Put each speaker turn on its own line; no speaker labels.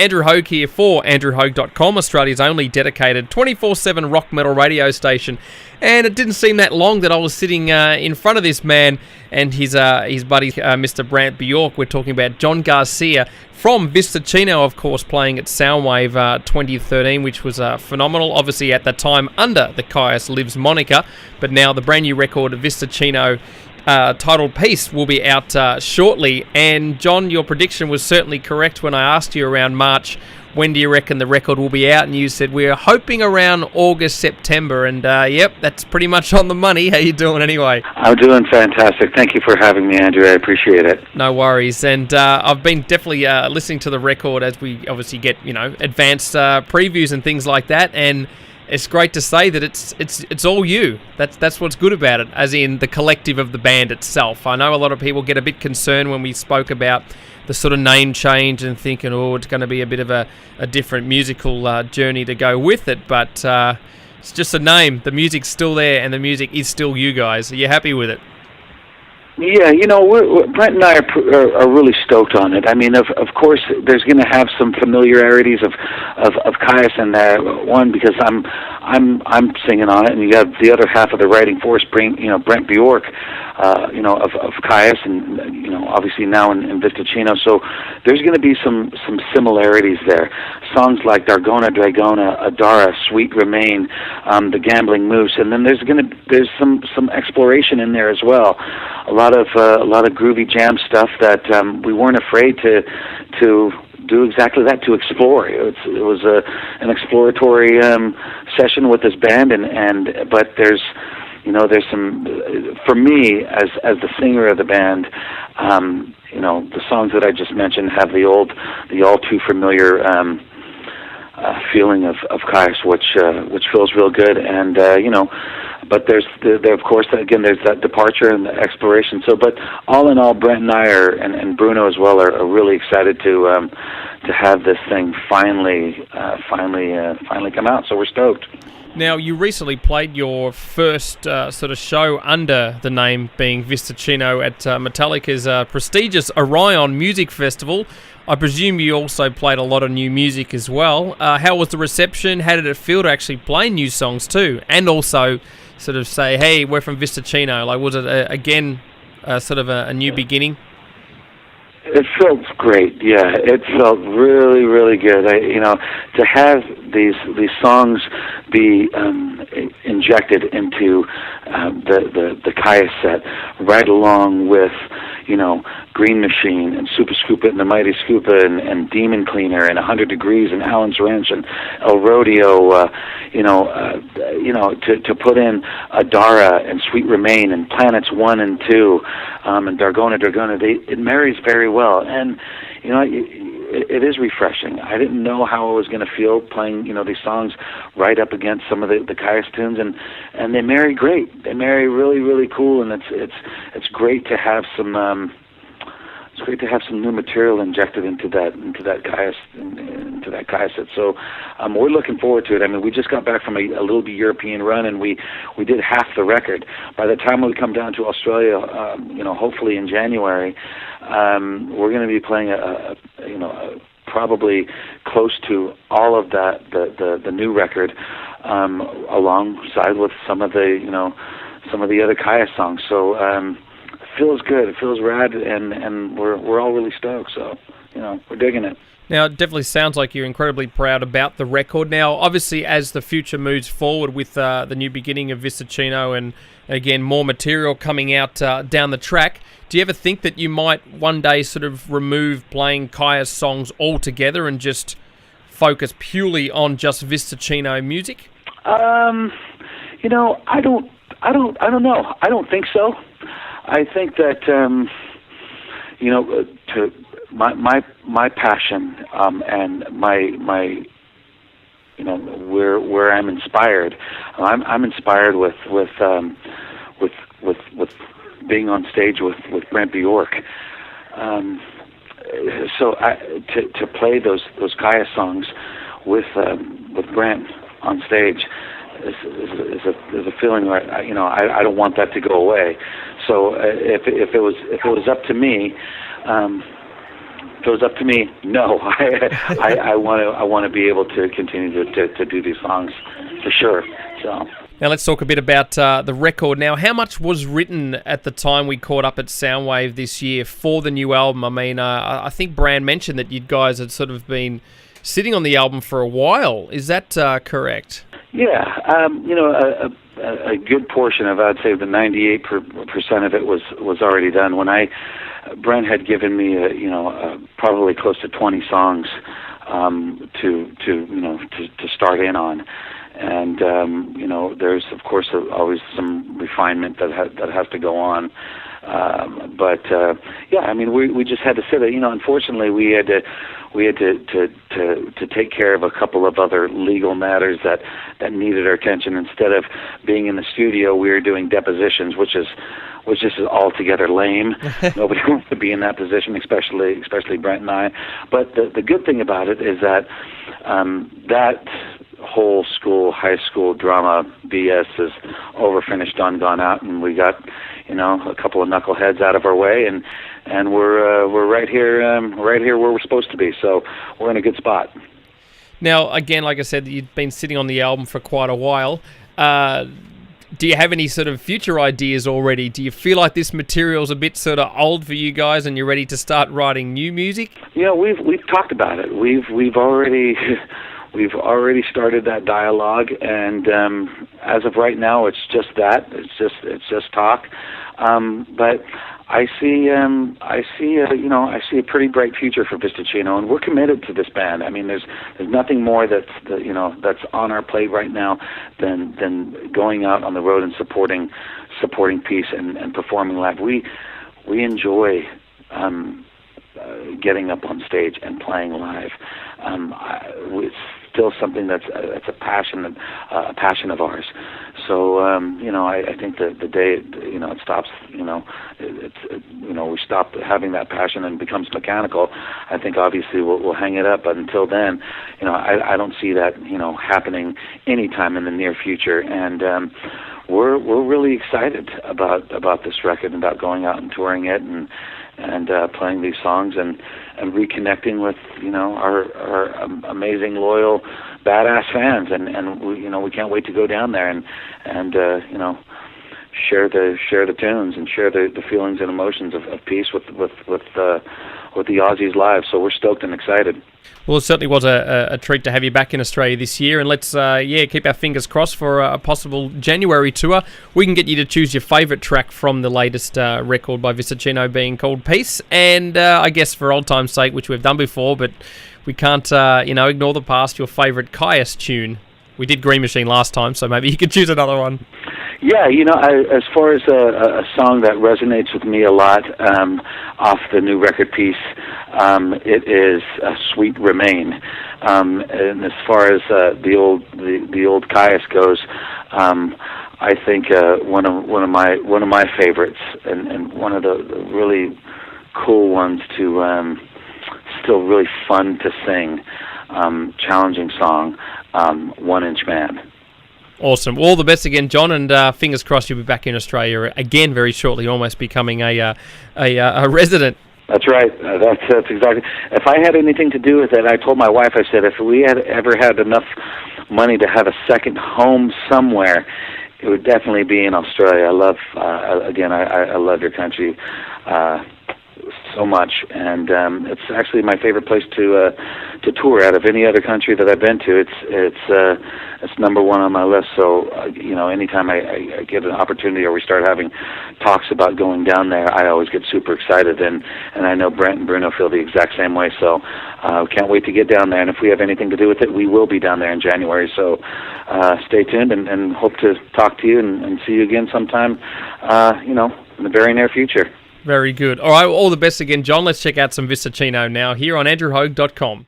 Andrew Haug here for AndrewHaug.com, Australia's only dedicated 24/7 rock metal radio station. And it didn't seem that long that I was sitting in front of this man and his buddy, Mr. Brant Bjork. We're talking about John Garcia from Vista Chino, of course, playing at Soundwave 2013, which was phenomenal. Obviously, at the time, under the Caius Lives moniker, but now the brand new record, Vista Chino, titled Peace, will be out shortly. And John, your prediction was certainly correct when I asked you around March, when do you reckon the record will be out? And you said we're hoping around August, September. And yep, that's pretty much on the money. How you doing anyway?
I'm doing fantastic. Thank you for having me, Andrew. I appreciate it.
No worries. And I've been definitely listening to the record as we obviously get, advanced previews and things like that. And it's great to say that it's all you. That's what's good about it, as in the collective of the band itself. I know a lot of people get a bit concerned when we spoke about the sort of name change and thinking, it's going to be a bit of a different musical journey to go with it. But it's just a name. The music's still there, and the music is still you guys. Are you happy with it?
Yeah, Brent and I are really stoked on it. I mean, of course, there's going to have some familiarities of Caius in there. One, because I'm singing on it, and you have the other half of the writing force, Brent Bjork, of Caius, and obviously now in Vista Chino. So there's going to be some similarities there. Songs like Dargona, Dragona, Adara, Sweet Remain, The Gambling Moose, and then there's some exploration in there as well. A lot of groovy jam stuff that we weren't afraid to do exactly that, to explore. It was an exploratory session with this band, but there's some, for me as the singer of the band, the songs that I just mentioned have the all too familiar feeling of Caius, which feels real good, and but there's of course, again, there's that departure and the exploration. So, but all in all, Brent and I and Bruno as well are really excited to have this thing finally come out. So we're stoked.
Now, you recently played your first sort of show under the name being Vista Chino at Metallica's prestigious Orion Music Festival. I presume you also played a lot of new music as well. How was the reception? How did it feel to actually play new songs too? And also sort of say, hey, we're from Vista Chino. Like, was it, sort of a new beginning?
It felt great, yeah. It felt really, really good. To have these songs be injected into the Caius set, right along with Green Machine and Super Scoopa and the Mighty Scoopa and Demon Cleaner and 100 Degrees and Allen's Wrench and El Rodeo, to put in Adara and Sweet Remain and Planets 1 and 2 and Dargona, it marries very well. And it is refreshing. I didn't know how I was going to feel playing these songs right up against some of the Caius tunes, and they marry great. They marry really, really cool, and it's great to have some. It's great to have some new material injected into that Caius set. So we're looking forward to it. I mean, we just got back from a little bit European run, and we did half the record. By the time we come down to Australia, hopefully in January, we're going to be playing probably close to all of that the new record, alongside with some of the other Caius songs. So. Feels good. It feels rad, and we're all really stoked. So, we're digging it.
Now, it definitely sounds like you're incredibly proud about the record. Now, obviously, as the future moves forward with the new beginning of Vista Chino and, again, more material coming out down the track, do you ever think that you might one day sort of remove playing Caius songs altogether and just focus purely on just Vista Chino music? I don't know. I don't think so. I think that to my passion and my where I'm inspired. I'm inspired with being on stage with Brent Bjork. So to play those Caius songs with Brent on stage is a feeling where I don't want that to go away. So if it was up to me,
If it was up to me, no. I want to be able to continue to do these songs for sure. So.
Now let's talk a bit about the record. Now, how much was written at the time we caught up at Soundwave this year for the new album? I mean, I think Brand mentioned that you guys had sort of been sitting on the album for a while. Is that correct?
Yeah, a good portion of, I'd say, the 98% of it was already done. When Brent had given me, probably close to 20 songs to start in on. And there's of course always some refinement that has to go on, but we just had to sit. Unfortunately, we had to take care of a couple of other legal matters that needed our attention. Instead of being in the studio, we were doing depositions, which is altogether lame. Nobody wants to be in that position, especially Brent and I. But the good thing about it is that that whole high school drama BS is over, finished, done, gone out, and we got a couple of knuckleheads out of our way, and we're right here where we're supposed to be. So we're in a good spot.
Now, again, like I said, you've been sitting on the album for quite a while. Do you have any sort of future ideas already? Do you feel like this material's a bit sort of old for you guys, and you're ready to start writing new music? We've talked about it. We've already started that dialogue, and as of right now, it's just that. It's just talk. But I see a pretty bright future for Vista Chino, and we're committed to this band. I mean, there's nothing more that's on our plate right now than going out on the road and supporting Peace and performing live. We enjoy getting up on stage and playing live. It's still something that's a passion of ours. So I think that the day it stops, we stop having that passion and becomes mechanical. I think obviously we'll hang it up. But until then, I don't see that happening anytime in the near future. And we're really excited about this record and about going out and touring it and playing these songs and reconnecting with our amazing, loyal, badass fans, and we can't wait to go down there and share the tunes and share the feelings and emotions of Peace with the Aussies live. So we're stoked and excited. Well, it certainly was a treat to have you back in Australia this year, and let's keep our fingers crossed for a possible January tour. We can get you to choose your favourite track from the latest record by Vista Chino, being called Peace, and I guess for old time's sake, which we've done before, but we can't ignore the past, your favourite Caius tune. We did Green Machine last time, so maybe you could choose another one.
Yeah, as far as a song that resonates with me a lot off the new record Peace, it is "Sweet Remain." And as far as the old Caius goes, I think one of my favorites and one of the really cool ones to still really fun to sing, challenging song, 1 Inch Man.
Awesome. All the best again, John, and fingers crossed you'll be back in Australia again very shortly, almost becoming a resident.
That's right. That's exactly. If I had anything to do with it, I told my wife, I said, if we had ever had enough money to have a second home somewhere, it would definitely be in Australia. I love, I love your country so much, and it's actually my favorite place to tour out of any other country that I've been to. It's number one on my list. So anytime I get an opportunity or we start having talks about going down there, I always get super excited, and I know Brent and Bruno feel the exact same way. So can't wait to get down there, and if we have anything to do with it, we will be down there in January. So stay tuned, and hope to talk to you and see you again sometime in the very near future.
Very good. All right, all the best again, John. Let's check out some Vista Chino now here on andrewhaug.com.